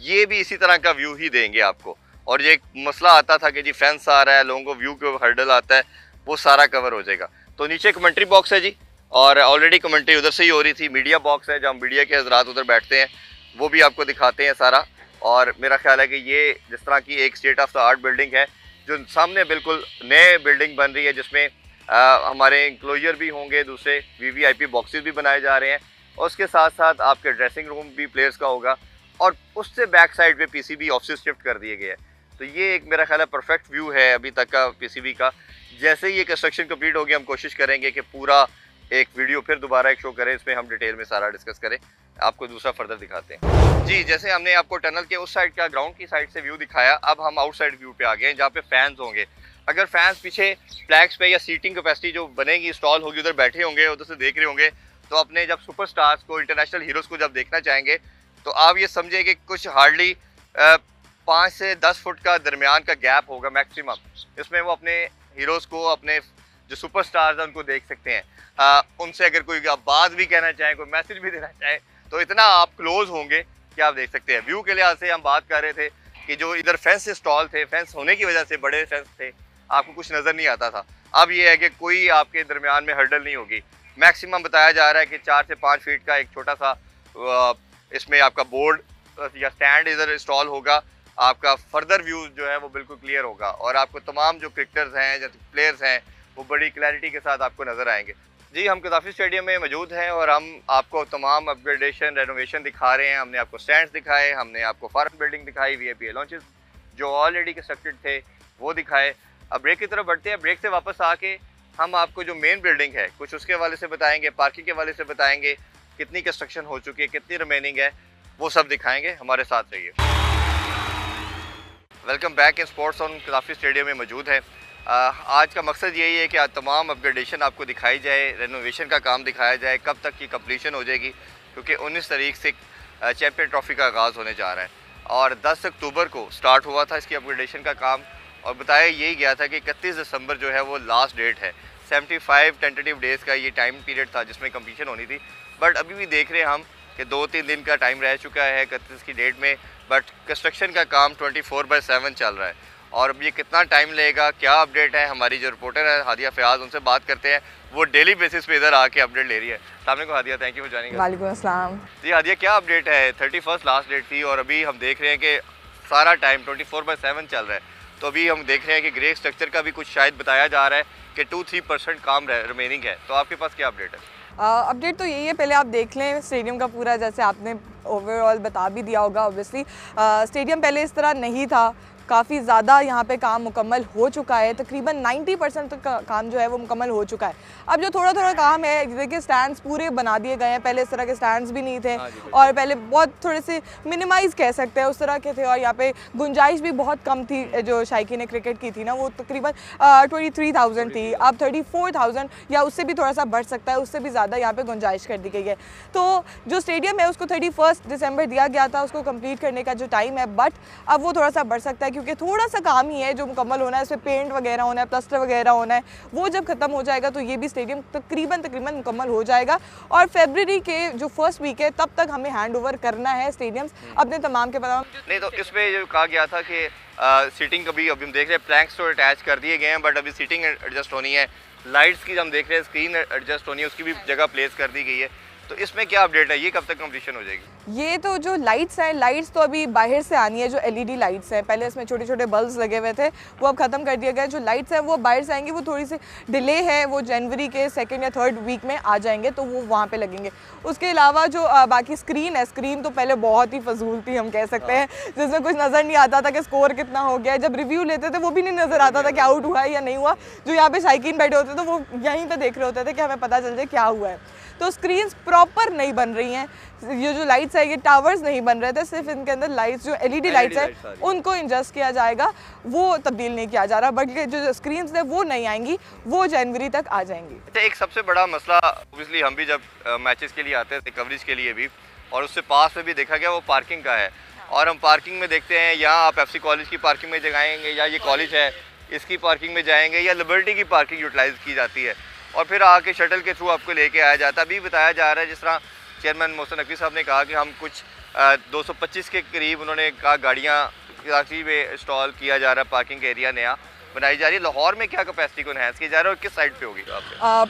ये भी इसी तरह का व्यू ही देंगे आपको। और ये एक मसला आता था कि जी फेंस आ रहा है, लोगों को व्यू के हर्डल आता है, वो सारा कवर हो जाएगा। तो नीचे कमेंट्री बॉक्स है जी, और ऑलरेडी कमेंट्री उधर से ही हो रही थी। मीडिया बॉक्स है जहाँ मीडिया के हजरात उधर बैठते हैं, वो भी आपको दिखाते हैं सारा। और मेरा ख्याल है कि ये जिस तरह की एक state of the art building है, जो सामने बिल्कुल नए बिल्डिंग बन रही है, जिसमें हमारे इंक्लोजर भी होंगे, दूसरे वीवीआईपी बॉक्सेस भी बनाए जा रहे हैं, और उसके साथ साथ आपके ड्रेसिंग रूम भी प्लेयर्स का होगा, और उससे बैक साइड पे पीसीबी ऑफिस शिफ्ट कर दिए गए हैं। तो ये एक मेरा ख्याल है परफेक्ट व्यू है अभी तक का पीसीबी का। जैसे ही ये कंस्ट्रक्शन कंप्लीट होगी, हम कोशिश करेंगे कि पूरा एक वीडियो फिर दोबारा एक शो करें, इसमें हम डिटेल में सारा डिस्कस करें, आपको दूसरा फर्दर दिखाते हैं। जी, जैसे हमने आपको टनल के उस साइड का, ग्राउंड की साइड से व्यू दिखाया, अब हम आउटसाइड व्यू पे आ गए हैं, जहाँ पे फैंस होंगे। अगर फैंस पीछे फ्लैग्स पे या सीटिंग कैपेसिटी जो बनेगी, स्टॉल होगी, उधर बैठे होंगे, उधर से देख रहे होंगे, तो अपने जब सुपरस्टार्स को, इंटरनेशनल हीरोज़ को जब देखना चाहेंगे, तो आप ये समझे कि कुछ हार्डली 5 से 10 फुट का दरमियान का गैप होगा मैक्सिमम, इसमें वो अपने हीरोज़ को, अपने जो सुपरस्टार्स हैं उनको देख सकते हैं। उनसे अगर कोई आप बात भी कहना चाहें, कोई मैसेज भी देना चाहें, तो इतना आप क्लोज होंगे कि आप देख सकते हैं। व्यू के लिहाज से हम बात कर रहे थे कि जो इधर फेंस स्टॉल थे, फेंस होने की वजह से बड़े फेंस थे, आपको कुछ नज़र नहीं आता था। अब ये है कि कोई आपके दरमियान में हर्डल नहीं होगी। मैक्सिमम बताया जा रहा है कि 4 से 5 फीट का एक छोटा सा इसमें आपका बोर्ड या स्टैंड इधर इंस्टॉल होगा। आपका फर्दर व्यू जो है वो बिल्कुल क्लियर होगा और आपको तमाम जो क्रिकेटर्स हैं जैसे प्लेयर्स हैं वो बड़ी क्लैरिटी के साथ आपको नज़र आएंगे। जी, हम कदाफी स्टेडियम में मौजूद हैं और हम आपको तमाम अपग्रेडेशन रेनोवेशन दिखा रहे हैं। हमने आपको स्टैंड्स दिखाए, हमने आपको फॉरेन बिल्डिंग दिखाई, VIP लॉन्चेस जो ऑलरेडी कंस्ट्रक्टेड थे वो दिखाए। अब ब्रेक की तरफ बढ़ते हैं। ब्रेक से वापस आके हम आपको जो मेन बिल्डिंग है कुछ उसके हवाले से बताएंगे, पार्किंग के हवाले से बताएंगे, कितनी कंस्ट्रक्शन हो चुकी है, कितनी रिमेनिंग है, वो सब दिखाएंगे। हमारे साथ रहिए। Welcome back in sports on कदाफी stadium में मौजूद है। आज का मकसद यही है कि आज तमाम अपग्रेडेशन आपको दिखाई जाए, रेनोवेशन का काम दिखाया जाए, कब तक की कंप्लीशन हो जाएगी, क्योंकि 19 तारीख से चैम्पियन ट्रॉफी का आगाज़ होने जा रहा है और 10 अक्टूबर को स्टार्ट हुआ था इसकी अपग्रेडेशन का काम और बताया यही गया था कि 31 दिसंबर जो है वो लास्ट डेट है। 75 टेंटेटिव डेज़ का ये टाइम पीरियड था जिसमें कंप्लीशन होनी थी, बट अभी भी देख रहे हैं हम कि 2-3 दिन का टाइम रह चुका है 31 की डेट में, बट कंस्ट्रक्शन का काम 24/7 चल रहा है। और अब ये कितना टाइम लेगा, क्या अपडेट है, हमारी जो रिपोर्टर है हादिया फयाज, उनसे बात करते हैं। वो डेली बेसिस पे इधर आके अपडेट ले रही है। सामने को Hadiya, thank you for joining. वालेकुम अस्सलाम। जी हादिया, क्या अपडेट है? 31 लास्ट डेट थी और अभी हम देख रहे हैं कि सारा टाइम 24/7 चल रहा है। तो अभी हम देख रहे हैं कि ग्रे स्ट्रक्चर का भी कुछ शायद बताया जा रहा है कि 2-3% काम रिमेनिंग है। तो आपके पास क्या अपडेट है? अपडेट तो यही है, पहले आप देख लें स्टेडियम का पूरा, जैसे आपने ओवरऑल बता भी दिया होगा। ऑब्वियसली स्टेडियम पहले इस तरह नहीं था, काफ़ी ज़्यादा यहाँ पे काम मुकम्मल हो चुका है, तकरीबन 90% तक का काम जो है वो मुकम्मल हो चुका है। अब जो थोड़ा थोड़ा काम है, देखिए स्टैंड्स पूरे बना दिए गए हैं, पहले इस तरह के स्टैंड्स भी नहीं थे और पहले बहुत थोड़े से मिनिमाइज़ कह सकते हैं उस तरह के थे और यहाँ पे गुंजाइश भी बहुत कम थी। जो शायकीन क्रिकेट की थी ना वो तकरीबन 23,000 थी, अब 34,000 या उससे भी थोड़ा सा बढ़ सकता है, उससे भी ज़्यादा यहाँ पे गुंजाइश कर दी गई है। तो जो स्टेडियम है उसको 31 दिसंबर दिया गया था उसको कंप्लीट करने का जो टाइम है, बट अब वो थोड़ा सा बढ़ सकता है क्योंकि थोड़ा सा काम ही है जो मुकम्मल होना है, इसमें पेंट वगैरह होना है, प्लास्टर वगैरह होना है। वो जब ख़त्म हो जाएगा तो ये भी स्टेडियम तकरीबन मुकम्मल हो जाएगा और फरवरी के जो फर्स्ट वीक है तब तक हमें हैंड ओवर करना है स्टेडियम्स अपने तमाम के तमाम। नहीं तो इसमें जो कहा गया था कि सीटिंग अभी हम देख रहे हैं प्लैंक्स तो अटैच कर दिए गए हैं, बट अभी सीटिंग एडजस्ट होनी है। लाइट्स की हम देख रहे हैं स्क्रीन एडजस्ट होनी है, उसकी भी जगह प्लेस कर दी गई है। तो इसमें क्या अपडेट है, ये कब तक कंप्लीशन हो जाएगी? ये तो जो लाइट्स हैं, लाइट्स तो अभी बाहर से आनी है, जो LED लाइट्स हैं, पहले इसमें छोटे छोटे बल्ब्स लगे हुए थे वो अब ख़त्म कर दिया गया। जो लाइट्स हैं वो बाहर से आएंगी, वो थोड़ी सी डिले है, वो जनवरी के 2nd या 3rd वीक में आ जाएंगे तो वो वहाँ पे लगेंगे। उसके अलावा जो बाकी स्क्रीन है, स्क्रीन तो पहले बहुत ही फजूल थी हम कह सकते हैं, जिसमें कुछ नज़र नहीं आता था कि स्कोर कितना हो गया। जब रिव्यू लेते थे वो भी नहीं नज़र आता था कि आउट हुआ है या नहीं हुआ। जो यहाँ पे शायकीन बैठे होते थे वो यहीं पर देख रहे होते थे कि हमें पता चल जाए क्या हुआ है। तो स्क्रीन्स प्रॉपर नहीं बन रही हैं, ये जो लाइट्स है ये टावर्स नहीं बन रहे थे, सिर्फ इनके अंदर लाइट्स जो LED लाइट्स है उनको इंजस्ट किया जाएगा, वो तब्दील नहीं किया जा रहा, बल्कि जो स्क्रीन्स है वो नहीं आएंगी, वो जनवरी तक आ जाएंगी। अच्छा, एक सबसे बड़ा मसला ऑब्वियसली हम भी जब मैचेस के लिए आते थे कवरेज के लिए भी, और उससे पास में भी देखा गया, वो पार्किंग का है। और हम पार्किंग में देखते हैं, यहाँ आप FC कॉलेज की पार्किंग में जगाएंगे या ये कॉलेज है इसकी पार्किंग में जाएंगे या लिबर्टी की पार्किंग यूटिलाइज की जाती है और फिर आके शटल के थ्रू आपको लेके आया जाता है। अभी बताया जा रहा है, जिस तरह चेयरमैन मोहसिन नकवी साहब ने कहा कि हम कुछ 225 के करीब उन्होंने कहा गाड़ियाँ कराची में इंस्टॉल किया जा रहा है, पार्किंग एरिया नया बनाई जा रही है। लाहौर में क्या कैपेसिटी को एनहांस किया जा रहा है और किस साइड पे होगी?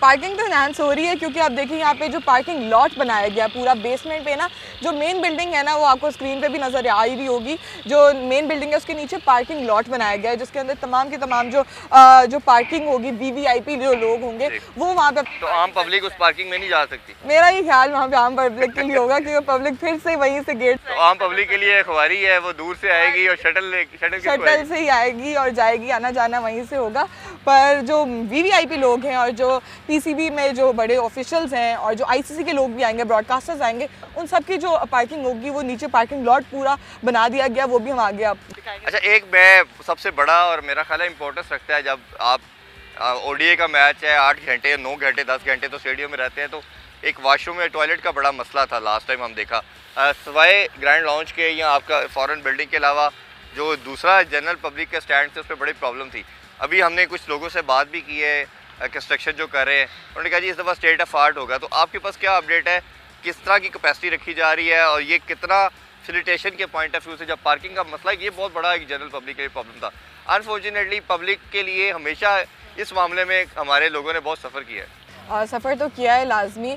पार्किंग तो एनहांस हो रही है क्योंकि आप देखिए यहाँ पे जो पार्किंग लॉट बनाया गया पूरा बेसमेंट पे ना, जो मेन बिल्डिंग है ना वो आपको स्क्रीन पे भी नजर आ रही होगी, जो मेन बिल्डिंग है उसके नीचे पार्किंग लॉट बनाया गया है जिसके अंदर तमाम के तमाम जो पार्किंग होगी, VVIP जो लोग होंगे वो वहाँ पे। तो आम पब्लिक उस पार्किंग में नहीं जा सकती? मेरा ये ख्याल वहाँ पे आम पब्लिक के लिए होगा क्योंकि पब्लिक फिर से वहीं से गेट, तो आम पब्लिक के लिए खुआरी है, वो दूर से आएगी और शटल से ही आएगी और जाएगी, आना जाना वहीं से होगा। पर जो VVIP लोग हैं और जो PCB में जो बड़े ऑफिशियल्स हैं और जो ICC के लोग भी आएंगे, ब्रॉडकास्टर्स आएंगे, उन सब की जो पार्किंग होगी वो नीचे पार्किंग लॉट पूरा बना दिया गया, वो भी हम आगे आप दिखाएंगे। अच्छा, एक मैं सबसे बड़ा और मेरा ख्याल है इम्पोर्टेंस रखता है, जब आप ODI का मैच है 8 घंटे 9 घंटे 10 घंटे तो स्टेडियम में रहते हैं, तो एक वॉशरूम में टॉयलेट का बड़ा मसला था लास्ट टाइम हम देखा। सवाए ग्रैंड लॉन्च के या आपका फॉरेन बिल्डिंग के अलावा जो दूसरा जनरल पब्लिक के स्टैंड थे उस पर बड़ी प्रॉब्लम थी। अभी हमने कुछ लोगों से बात भी की है कंस्ट्रक्शन जो कर रहे हैं, उन्होंने कहा जी इस दफ़ा स्टेट ऑफ आर्ट होगा। तो आपके पास क्या अपडेट है, किस तरह की कैपेसिटी रखी जा रही है और ये कितना फैसिलिटेशन के पॉइंट ऑफ व्यू से, जब पार्किंग का मसला, ये बहुत बड़ा एक जनरल पब्लिक के लिए प्रॉब्लम था, अनफॉर्चुनेटली पब्लिक के लिए हमेशा इस मामले में हमारे लोगों ने बहुत सफ़र किया है। सफ़र तो किया है लाजमी।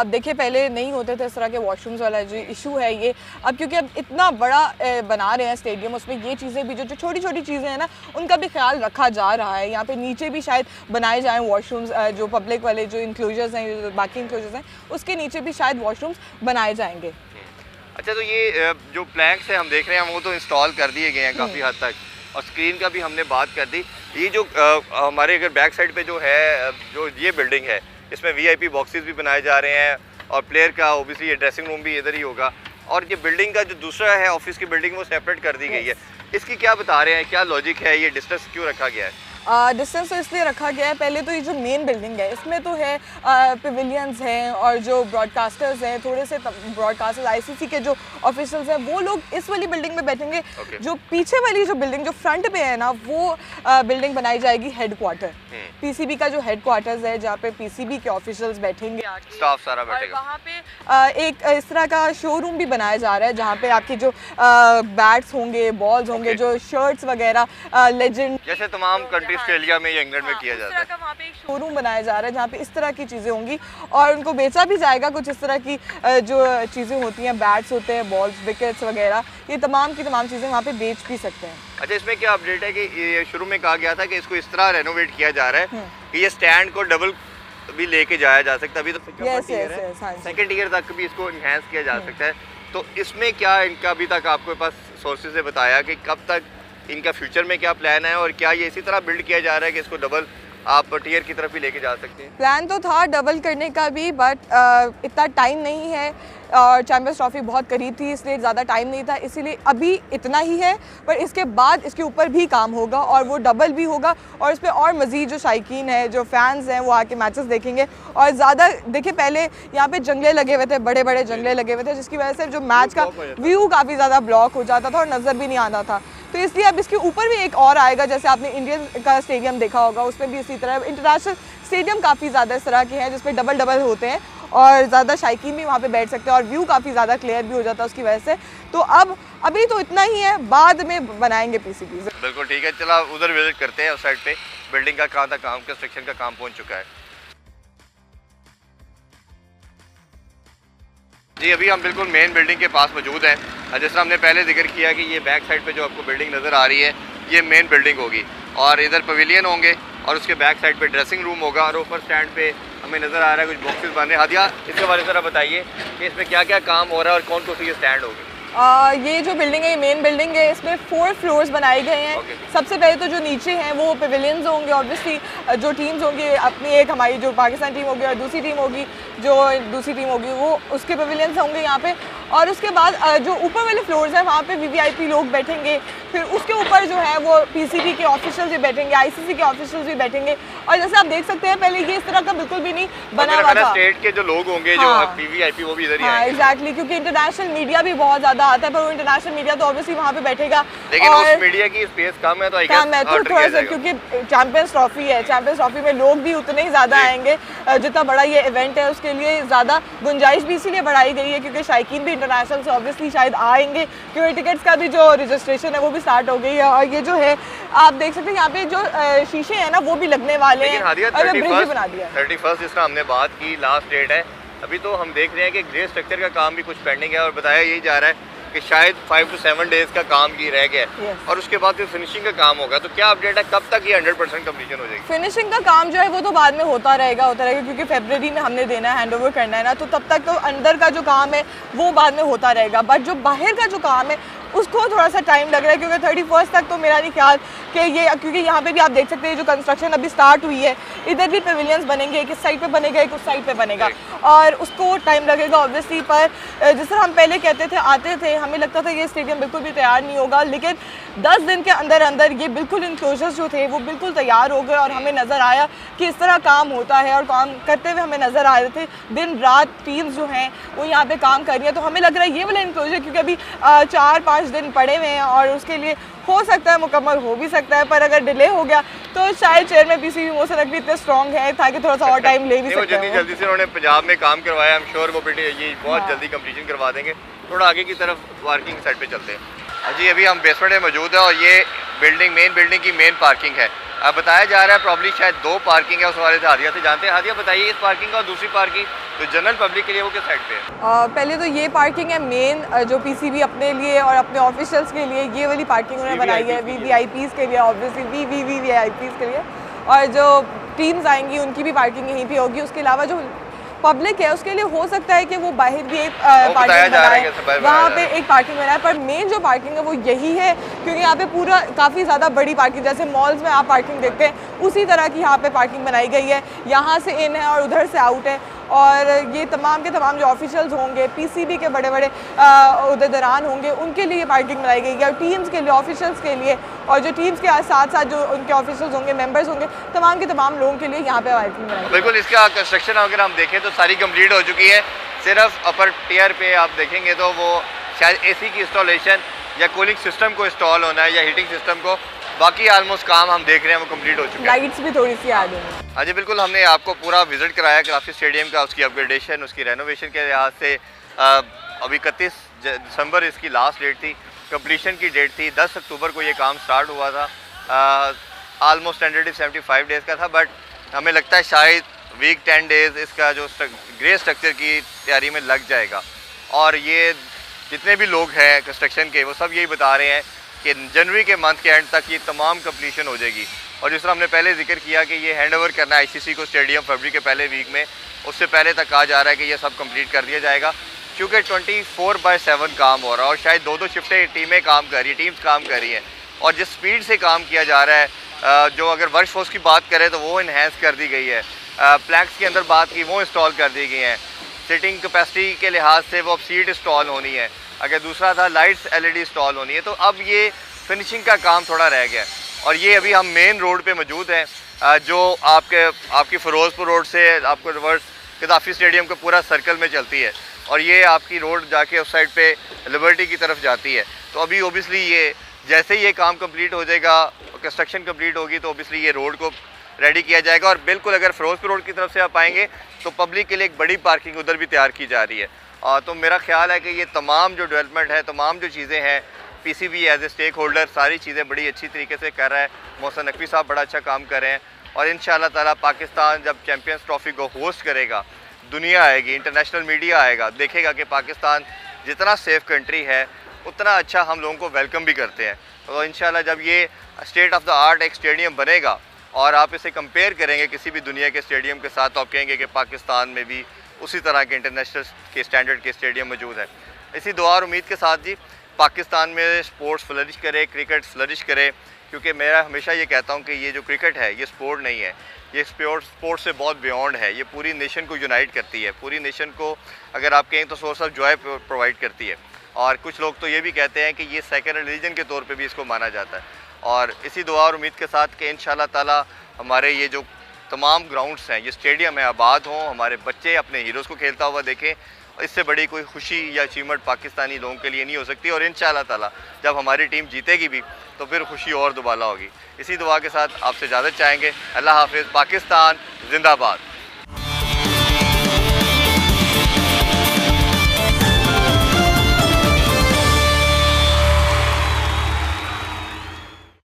देखिए पहले नहीं होते थे इस तरह के वॉशरूम्स वाला जो इशू है ये, अब क्योंकि अब इतना बड़ा बना रहे हैं स्टेडियम, उसमें ये चीज़ें भी जो छोटी छोटी चीज़ें हैं ना उनका भी ख्याल रखा जा रहा है। यहाँ पे नीचे भी शायद बनाए जाएँ वॉशरूम्स, जो पब्लिक वाले जो इंक्लोजर्स हैं, जो बाकी इंक्लोजर्स हैं उसके नीचे भी शायद वॉशरूम्स बनाए जाएंगे। अच्छा, तो ये जो प्लैंक्स हैं हम देख रहे हैं वो तो इंस्टॉल कर दिए गए हैं काफ़ी हद तक, और स्क्रीन का भी हमने बात कर दी। ये जो हमारे अगर बैक साइड पे जो है जो ये बिल्डिंग है इसमें वीआईपी बॉक्सेस भी बनाए जा रहे हैं, और प्लेयर का ओबियसली ये ड्रेसिंग रूम भी इधर ही होगा, और ये बिल्डिंग का जो दूसरा है ऑफिस की बिल्डिंग वो सेपरेट कर दी गई है। इसकी क्या बता रहे हैं, क्या लॉजिक है, ये डिस्टेंस क्यों रखा गया है? डिस्टेंस तो इसलिए रखा गया है, पहले तो ये जो मेन बिल्डिंग है इसमें तो है पेविलियंस हैं और जो ब्रॉडकास्टर्स हैं, थोड़े से ब्रॉडकास्टर्स आईसीसी के जो ऑफिशियल्स हैं वो लोग इस वाली बिल्डिंग में बैठेंगे। जो पीछे वाली जो बिल्डिंग जो फ्रंट पे है ना वो बिल्डिंग बनाई जाएगी हेडक्वार्टर, पीसीबी का जो हेडक्वार्टर्स है जहाँ पे पीसीबी के ऑफिशियल्स बैठेंगे, स्टाफ सारा बैठेगा। वहाँ पे एक इस तरह का शोरूम भी बनाया जा रहा है जहाँ पे आपकी जो बैट्स होंगे, बॉल्स होंगे, जो शर्ट्स वगैरह लेजेंड जैसे तमाम कंट्री ऑस्ट्रेलिया में या इंग्लैंड में किया जाता है, इस तरह का वहाँ पे एक शोरूम बनाया जा रहा है जहाँ पे इस तरह की चीज़ें होंगी और उनको बेचा भी जाएगा। कुछ इस तरह की जो चीज़ें होती हैं, बैट्स होते हैं, बॉल्स, विकेट्स वगैरह, ये तमाम की तमाम चीज़ें वहाँ पे बेच भी सकते हैं। अच्छा, इसमें क्या अपडेट है कि ये शुरू में कहा गया था कि इसको इस तरह रेनोवेट किया जा रहा है कि ये स्टैंड को डबल भी लेके जाया जा सकता है, अभी तो सेकंड ईयर तक भी इसको इन्हेंस किया जा सकता है। तो इसमें क्या इनका अभी तक आपके पास सोर्सेज ने बताया कि कब तक इनका फ्यूचर में क्या प्लान है, और क्या ये इसी तरह बिल्ड किया जा रहा है कि इसको डबल आप टीयर की तरफ भी लेके जा सकते हैं? प्लान तो था डबल करने का भी, बट इतना टाइम नहीं है और चैम्पियंस ट्रॉफी बहुत करीब थी इसलिए ज़्यादा टाइम नहीं था, इसीलिए अभी इतना ही है। पर इसके बाद इसके ऊपर भी काम होगा और वो डबल भी होगा, और इस पर और मज़ीद जो शायकीन है, जो फैंस हैं, वो आके मैचेस देखेंगे। और ज़्यादा देखिए पहले यहाँ पे जंगले लगे हुए थे, बड़े बड़े जंगले लगे हुए थे, जिसकी वजह से जो मैच का व्यू काफ़ी ज़्यादा ब्लॉक हो जाता था और नज़र भी नहीं आता था। तो इसलिए अब इसके ऊपर भी एक और आएगा, जैसे आपने इंडियन का स्टेडियम देखा होगा उसमें भी इसी तरह इंटरनेशनल स्टेडियम काफ़ी ज़्यादा इस तरह के हैं जिसमें डबल डबल होते हैं और ज़्यादा शायकीन भी वहाँ पे बैठ सकते हैं और व्यू काफ़ी ज़्यादा क्लियर भी हो जाता है उसकी वजह से। तो अब अभी तो इतना ही है, बाद में बनाएंगे पीसीबी। बिल्कुल ठीक है, चला उधर विजिट करते हैं। उस साइड पे बिल्डिंग का कहाँ तक काम, कंस्ट्रक्शन का काम पहुँच चुका है जी। अभी हम बिल्कुल मेन बिल्डिंग के पास मौजूद हैं। जिस तरह हमने पहले जिक्र किया कि ये बैक साइड पे जो आपको बिल्डिंग नज़र आ रही है ये मेन बिल्डिंग होगी, और इधर पवेलियन होंगे और उसके बैक साइड पे ड्रेसिंग रूम होगा, और ऊपर स्टैंड पे हमें नज़र आ रहा है कुछ बॉक्सेस बन रहे हैं। हादिया, इसके बारे में ज़रा बताइए कि इसमें क्या क्या काम हो रहा है और कौन कौन सी ये स्टैंड होगी? ये जो बिल्डिंग है, ये मेन बिल्डिंग है, इसमें 4 फ्लोर्स बनाए गए हैं। सबसे पहले तो जो नीचे हैं वो पेविलियंस होंगे, ऑब्वियसली जो टीम्स होंगी अपनी, एक हमारी जो पाकिस्तान टीम होगी और दूसरी टीम होगी जो दूसरी टीम होगी वो उसके पेविलियंस होंगे यहाँ पे। और उसके बाद जो ऊपर वाले फ्लोर्स हैं वहाँ पे वीवीआईपी लोग बैठेंगे, फिर उसके ऊपर जो है वो पीसीबी के ऑफिशियल्स भी बैठेंगे, आईसीसी के ऑफिशियल्स भी बैठेंगे। और जैसे आप देख सकते हैं पहले ये इस तरह का बिल्कुल भी नहीं बना हुआ था। स्टेट के जो लोग होंगे जो वीवीआईपी वो भी इधर ही आएंगे। एग्जैक्टली, क्योंकि इंटरनेशनल मीडिया भी बहुत ज़्यादा आता है, पर वो इंटरनेशनल मीडिया तो ऑब्वियसली वहाँ पे बैठेगा, लेकिन उस मीडिया की स्पेस कम है, तो आई गेस थोड़ा सा, क्योंकि चैंपियंस ट्रॉफी है, चैंपियंस ट्रॉफी में लोग भी उतने ही ज़्यादा आएंगे जितना बड़ा ये इवेंट है, उसके लिए ज़्यादा गुंजाइश भी इसीलिए बढ़ाई गई है क्योंकि शायकीन भी इंटरनेशनल से ऑब्वियसली शायद आएंगे, क्योंकि टिकट्स का भी जो रजिस्ट्रेशन है वो भी स्टार्ट हो गई है। और ये जो है आप देख सकते हैं यहाँ पे जो शीशे हैं ना वो भी लगने वाले हैं, और ब्रिज भी बना दिया। 31 जिस तरह हमने बात की लास्ट डेट है, अभी तो हम देख रहे हैं कि ग्रे स्ट्रक्चर का काम भी कुछ पेंडिंग है, और बताया यही जा रहा है कि शायद 5 to 7 डेज का काम ही रह गया है, और उसके बाद फिर फिनिशिंग का काम होगा। तो क्या अपडेट है, कब तक ये 100% कंप्लीशन हो जाएगी? फिनिशिंग का काम जो है वो तो बाद में होता रहेगा क्योंकि फरवरी में हमने देना है, हैंडओवर करना है ना, तो तब तक तो अंदर का जो काम है वो बाद में होता रहेगा। बट जो बाहर का जो काम है उसको थोड़ा सा टाइम लग रहा है, क्योंकि 31 तक तो मेरा नहीं ख्याल कि ये, क्योंकि यहाँ पे भी आप देख सकते हैं जो कंस्ट्रक्शन अभी स्टार्ट हुई है, इधर भी पेविलियंस बनेंगे, एक इस साइड पे बनेगा, एक उस साइड पे बनेगा, और उसको टाइम लगेगा ऑब्वियसली। पर जिस तरह हम पहले कहते थे, आते थे, हमें लगता था ये स्टेडियम बिल्कुल भी तैयार नहीं होगा, लेकिन 10 दिन के अंदर अंदर ये बिल्कुल इंक्लोजर्स जो थे वो बिल्कुल तैयार हो गए, और हमें नज़र आया कि इस तरह काम होता है, और काम करते हुए हमें नज़र आ रहे थे दिन रात टीम्स जो हैं वो यहाँ पे काम कर रही है। तो हमें लग रहा है ये वाला इंक्लोजर, क्योंकि अभी 4-5 दिन पड़े हुए हैं और उसके लिए हो सकता है मुकम्मल हो भी सकता है, पर अगर डिले हो गया तो शायद चेयरमैन पीसीबी मोहसिन नकवी इतने स्ट्रॉन्ग है ताकि थोड़ा सा और टाइम ले भी सकते हैं। जल्दी से उन्होंने पंजाब में काम करवाया, आई एम श्योर वो ये बहुत जल्दी कंप्लीशन करवा देंगे। थोड़ा आगे की तरफ वर्किंग साइड पे चलते हैं जी। अभी हम बेसमेंट में मौजूद है और ये मेन बिल्डिंग की मेन पार्किंग है। अब बताया जा रहा है प्रॉब्ली शायद 2 पार्किंग है, उस वाले से हादिया से जानते हैं। हादिया बताइए, इस पार्किंग का और दूसरी पार्किंग तो जनरल पब्लिक के लिए वो किस साइड पे है? पहले तो ये पार्किंग है मेन, जो पीसीबी अपने लिए और अपने ऑफिशियल्स के लिए ये वाली पार्किंग उन्होंने बनाई है, वीवीआईपीज़ के लिए, ऑब्वियसली वीवीआईपीज़ के लिए। और जो टीम्स आएंगी उनकी भी पार्किंग यहीं पे होगी। उसके अलावा जो पब्लिक है उसके लिए हो सकता है कि वो बाहर भी एक पार्किंग बनाए, वहाँ पे एक पार्किंग बनाए, पर मेन जो पार्किंग है वो यही है, क्योंकि यहाँ पे पूरा काफ़ी ज़्यादा बड़ी पार्किंग, जैसे मॉल्स में आप पार्किंग देखते हैं उसी तरह की यहाँ पे पार्किंग बनाई गई है। यहाँ से इन है और उधर से आउट है। और ये तमाम के तमाम जो ऑफिशियल्स होंगे, पीसीबी के बड़े बड़े उहदेदारान होंगे, उनके लिए पार्किंग बनाई गई है, और टीम्स के लिए, ऑफिशियल्स के लिए, और जो टीम्स के साथ साथ जो उनके ऑफिशियल्स होंगे, मेंबर्स होंगे, तमाम के तमाम लोगों के लिए यहाँ पे पार्किंग बनाई गई है। बिल्कुल, इसका कंस्ट्रक्शन अगर हम देखें तो सारी कंप्लीट हो चुकी है। सिर्फ अपर टियर पे आप देखेंगे तो वो शायद एसी की इंस्टॉलेशन या कूलिंग सिस्टम को इंस्टॉल होना है या हीटिंग सिस्टम को, बाकी ऑलमोस्ट काम हम देख रहे हैं वो कंप्लीट हो चुका है। लाइट्स भी थोड़ी सी आ गई हैं। हाँ जी बिल्कुल, हमने आपको पूरा विजिट कराया कराची स्टेडियम का, उसकी अपग्रेडेशन, उसकी रेनोवेशन के लिहाज से। अभी 31 दिसंबर इसकी लास्ट डेट थी, कंप्लीशन की डेट थी 10 अक्टूबर को ये काम स्टार्ट हुआ था। आलमोस्ट 175 डेज़ का था, बट हमें लगता है शायद वीक 10 डेज़ इसका जो ग्रे स्ट्रक्चर की तैयारी में लग जाएगा। और ये जितने भी लोग हैं कंस्ट्रक्शन के वो सब यही बता रहे हैं कि जनवरी के मंथ के एंड तक ये तमाम कंप्लीशन हो जाएगी। और जिस तरह हमने पहले जिक्र किया कि ये हैंड ओवर करना है आईसीसी को स्टेडियम फरवरी के पहले वीक में, उससे पहले तक कहा जा रहा है कि ये सब कंप्लीट कर दिया जाएगा, क्योंकि 24/7 काम हो रहा है और शायद 2-2 शिफ्टें टीमें काम कर रही हैं, टीम्स काम कर रही हैं। और जिस स्पीड से काम किया जा रहा है, जो अगर वर्क फोर्स की बात करें तो वो इन्हेंस कर दी गई है, प्लैंक्स के अंदर बात की वो इंस्टॉल कर दी गई हैं, सिटिंग कैपेसिटी के लिहाज से वो अब सीट इंस्टॉल होनी है, अगर दूसरा था लाइट्स एलईडी इंस्टॉल होनी है। तो अब ये फिनिशिंग का काम थोड़ा रह गया है। और ये अभी हम मेन रोड पे मौजूद हैं, जो आपकी फ़िरोज़पुर रोड से आपको रिवर्स गद्दाफ़ी स्टेडियम का पूरा सर्कल में चलती है, और ये आपकी रोड जाके उस साइड पे लिबर्टी की तरफ जाती है। तो अभी ओबियसली ये जैसे ही ये काम कंप्लीट हो जाएगा, कंस्ट्रक्शन कंप्लीट होगी, तो ओबियसली ये रोड को रेडी किया जाएगा। और बिल्कुल अगर फ़िरोज़पुर रोड की तरफ से आप आएँगे तो पब्लिक के लिए एक बड़ी पार्किंग उधर भी तैयार की जा रही है। तो मेरा ख्याल है कि ये तमाम जो डेवलपमेंट है, तमाम जो चीज़ें हैं, PCB as a stakeholder सारी चीज़ें बड़ी अच्छी तरीके से कर रहा है। मोहसिन नकवी साहब बड़ा अच्छा काम कर रहे हैं। और इंशाअल्लाह ताला पाकिस्तान जब चैम्पियंस ट्रॉफी को होस्ट करेगा, दुनिया आएगी, इंटरनेशनल मीडिया आएगा, देखेगा कि पाकिस्तान जितना सेफ़ कंट्री है उतना अच्छा हम लोगों को वेलकम भी करते हैं। तो इंशाअल्लाह जब ये स्टेट ऑफ द आर्ट एक स्टेडियम बनेगा और आप इसे कंपेयर करेंगे किसी भी दुनिया के स्टेडियम के साथ, तो आप कहेंगे कि पाकिस्तान में भी उसी तरह के इंटरनेशनल के स्टैंडर्ड के स्टेडियम मौजूद है। इसी दुआ और उम्मीद के साथ जी पाकिस्तान में स्पोर्ट्स फ्लरिश करे, क्रिकेट फ्लरिश करे, क्योंकि मैं हमेशा ये कहता हूँ कि ये जो क्रिकेट है ये स्पोर्ट नहीं है, ये स्पोर्ट से बहुत बियॉन्ड है। ये पूरी नेशन को यूनाइट करती है, पूरी नेशन को अगर आप कहें तो सोर्स ऑफ जॉय प्रोवाइड करती है। और कुछ लोग तो ये भी कहते हैं कि ये सेकेंड रिलीजन के तौर पे भी इसको माना जाता है। और इसी दुआ और उम्मीद के साथ कि इंशाअल्लाह ताला हमारे ये जो तमाम ग्राउंड्स हैं, ये स्टेडियम है, आबाद हों, हमारे बच्चे अपने हीरोज़ को खेलता हुआ देखें। इससे बड़ी कोई खुशी या अचीवमेंट पाकिस्तानी लोगों के लिए नहीं हो सकती। और इंशाअल्लाह ताला जब हमारी टीम जीतेगी भी तो फिर खुशी और दुबाला होगी। इसी दुआ के साथ आपसे इजाज़त चाहेंगे। अल्लाह हाफ़िज़। पाकिस्तान जिंदाबाद।